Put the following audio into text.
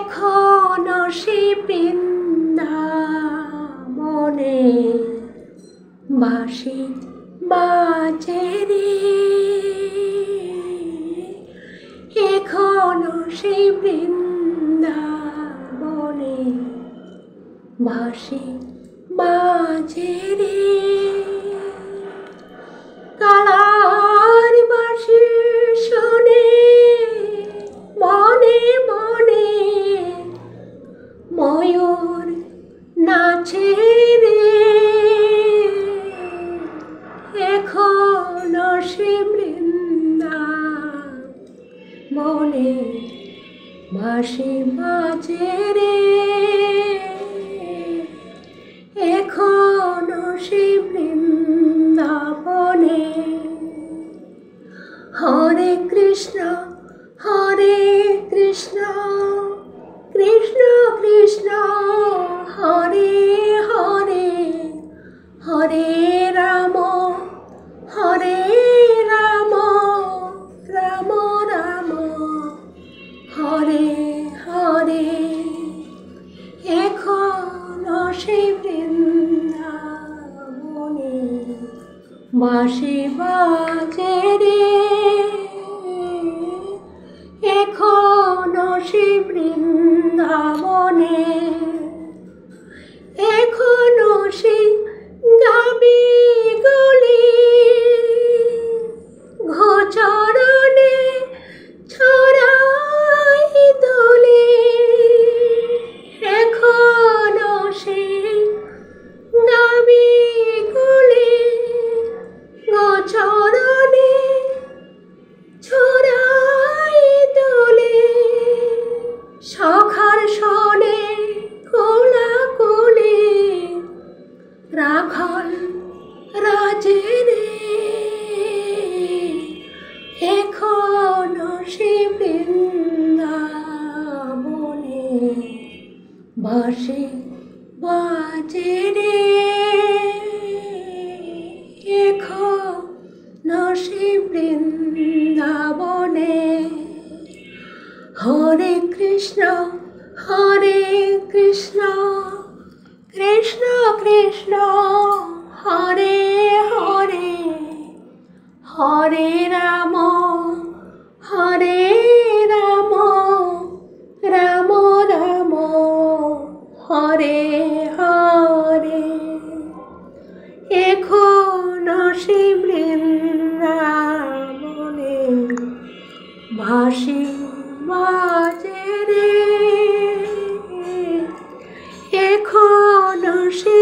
এখনো সে বৃন্দাবনে বাঁশি বাজে রে, এখনো সে বৃন্দাবনে বাঁশি বাজে রে। কালার বাঁশি শোনে মনে মনে ময়ূর নাচে রে, এখনো সে বৃন্দাবনে বাঁশি বাজে রে, এখনো সে বৃন্দাবনে। হরে কৃষ্ণ কৃষ্ণ কৃষ্ণ হরে হরে, হরে রাম রাম রাম হরে হরে, এখনো সে বৃন্দাবনে বাঁশি বাজে রে, এখনো সে বৃন্দাবনে। এখনো সে গাবি গলি গোচরণে ছড়াই দোলে, এখনো সে গাবি গলি গোচরণে ছড়াই দোলে, সখার সনে কোলাকুলি রাখাল রাজে রে, এখনো সে বৃন্দাবনে বাঁশি বাজে রে, এখনো সে বৃন্দাবনে। হরে কৃষ্ণ কৃষ্ণ কৃষ্ণ হরে হরে, হরে রাম রাম রাম হরে হরে, এখনো সে বৃন্দাবনে বাঁশি বাজে রে, এখনো সে